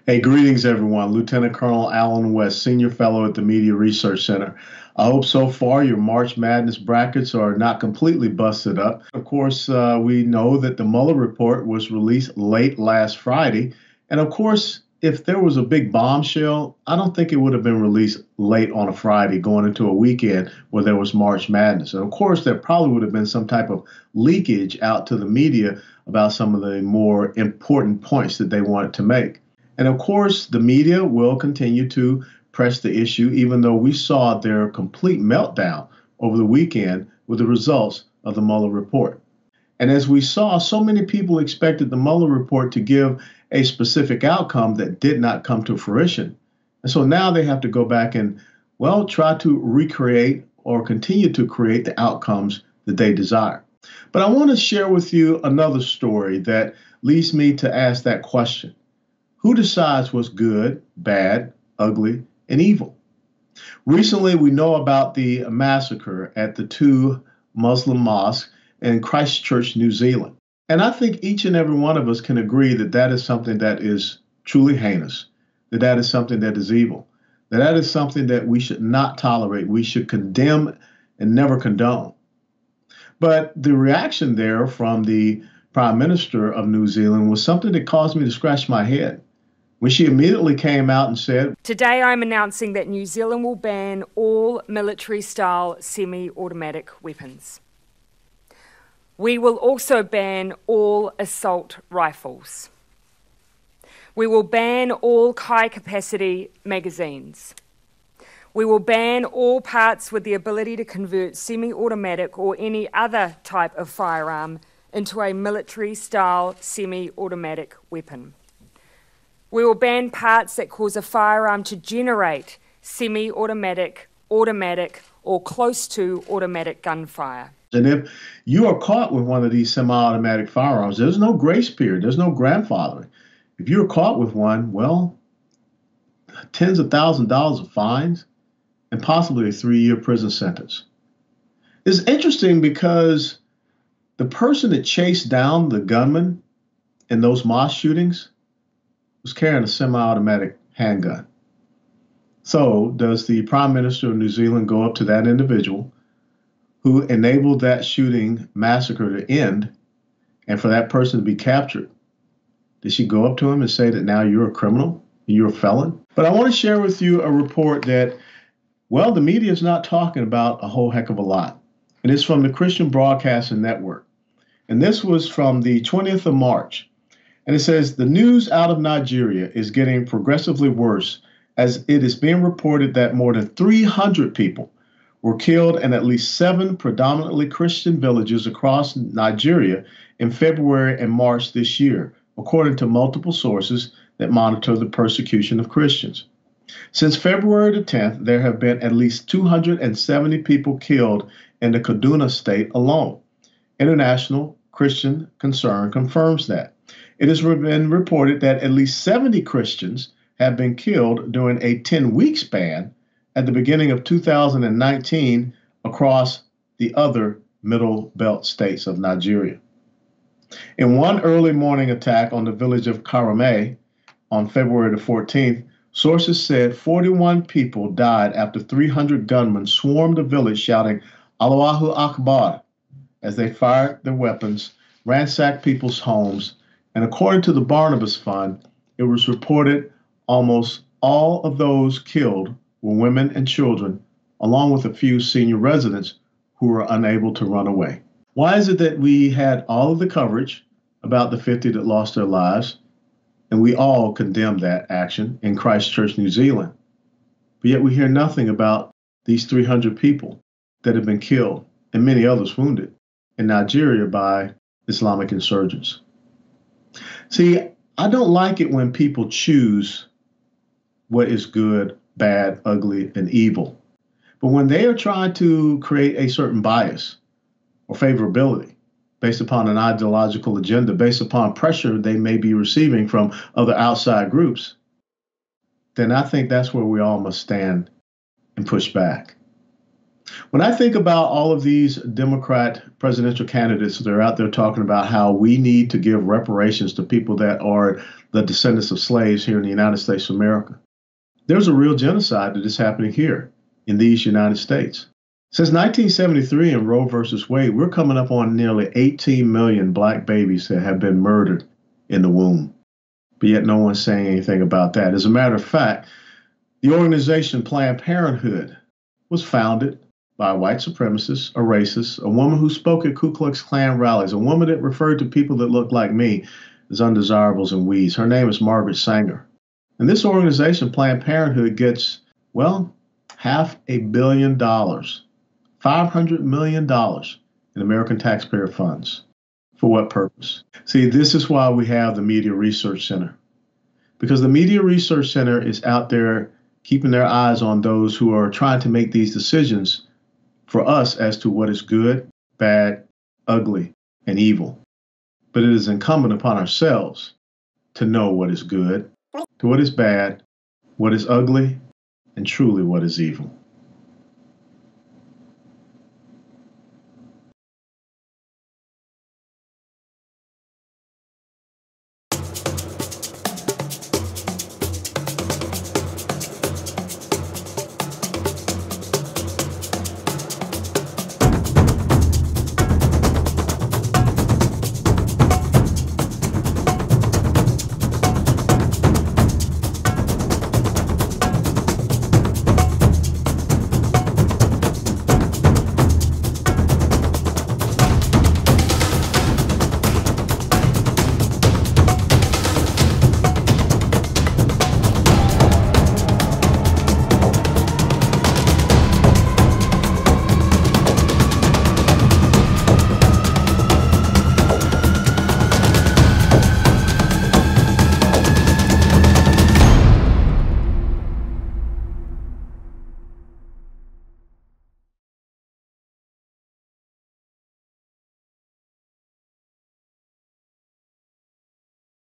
Hey, greetings, everyone. Lieutenant Colonel Alan West, Senior Fellow at the Media Research Center. I hope so far your March Madness brackets are not completely busted up. Of course, we know that the Mueller report was released late last Friday. And of course, if there was a big bombshell, I don't think it would have been released late on a Friday going into a weekend where there was March Madness. And of course, there probably would have been some type of leakage out to the media about some of the more important points that they wanted to make. And of course, the media will continue to press the issue, even though we saw their complete meltdown over the weekend with the results of the Mueller report. And as we saw, so many people expected the Mueller report to give a specific outcome that did not come to fruition. And so now they have to go back and, well, try to recreate or continue to create the outcomes that they desire. But I want to share with you another story that leads me to ask that question. Who decides what's good, bad, ugly, and evil? Recently, we know about the massacre at the two Muslim mosques in Christchurch, New Zealand. And I think each and every one of us can agree that that is something that is truly heinous, that that is something that is evil, that that is something that we should not tolerate, we should condemn and never condone. But the reaction there from the Prime Minister of New Zealand was something that caused me to scratch my head. When she immediately came out and said, "Today I'm announcing that New Zealand will ban all military-style semi-automatic weapons. We will also ban all assault rifles. We will ban all high-capacity magazines. We will ban all parts with the ability to convert semi-automatic or any other type of firearm into a military-style semi-automatic weapon. We will ban parts that cause a firearm to generate semi-automatic, automatic, or close to automatic gunfire." And if you are caught with one of these semi-automatic firearms, there's no grace period, there's no grandfathering. If you're caught with one, well, tens of thousands of dollars of fines and possibly a 3-year prison sentence. It's interesting because the person that chased down the gunman in those mosque shootings was carrying a semi-automatic handgun. So does the Prime Minister of New Zealand go up to that individual who enabled that shooting massacre to end and for that person to be captured? Did she go up to him and say that now you're a criminal, you're a felon? But I want to share with you a report that, well, the media is not talking about a whole heck of a lot. And it's from the Christian Broadcasting Network. And this was from the 20th of March. And it says, the news out of Nigeria is getting progressively worse as it is being reported that more than 300 people were killed in at least 7 predominantly Christian villages across Nigeria in February and March this year, according to multiple sources that monitor the persecution of Christians. Since February the 10th, there have been at least 270 people killed in the Kaduna state alone. International Christian Concern confirms that. It has been reported that at least 70 Christians have been killed during a 10-week span at the beginning of 2019 across the other Middle Belt states of Nigeria. In one early morning attack on the village of Karame on February the 14th, sources said 41 people died after 300 gunmen swarmed the village shouting Allahu Akbar as they fired their weapons, ransacked people's homes, and according to the Barnabas Fund, it was reported almost all of those killed were women and children, along with a few senior residents who were unable to run away. Why is it that we had all of the coverage about the 50 that lost their lives, and we all condemned that action in Christchurch, New Zealand, but yet we hear nothing about these 300 people that have been killed and many others wounded in Nigeria by Islamic insurgents? See, I don't like it when people choose what is good, bad, ugly, and evil. But when they are trying to create a certain bias or favorability based upon an ideological agenda, based upon pressure they may be receiving from other outside groups, then I think that's where we all must stand and push back. When I think about all of these Democrat presidential candidates that are out there talking about how we need to give reparations to people that are the descendants of slaves here in the United States of America. There's a real genocide that is happening here in these United States. Since 1973 in Roe versus Wade, we're coming up on nearly 18 million black babies that have been murdered in the womb. But yet no one's saying anything about that. As a matter of fact, the organization Planned Parenthood was founded by a white supremacist, a racist, a woman who spoke at Ku Klux Klan rallies, a woman that referred to people that looked like me as undesirables and weeds. Her name is Margaret Sanger. And this organization, Planned Parenthood, gets, well, $500 million, $500 million in American taxpayer funds. For what purpose? See, this is why we have the Media Research Center. Because the Media Research Center is out there keeping their eyes on those who are trying to make these decisions for us as to what is good, bad, ugly, and evil. But it is incumbent upon ourselves to know what is good, what is bad, what is ugly, and truly what is evil.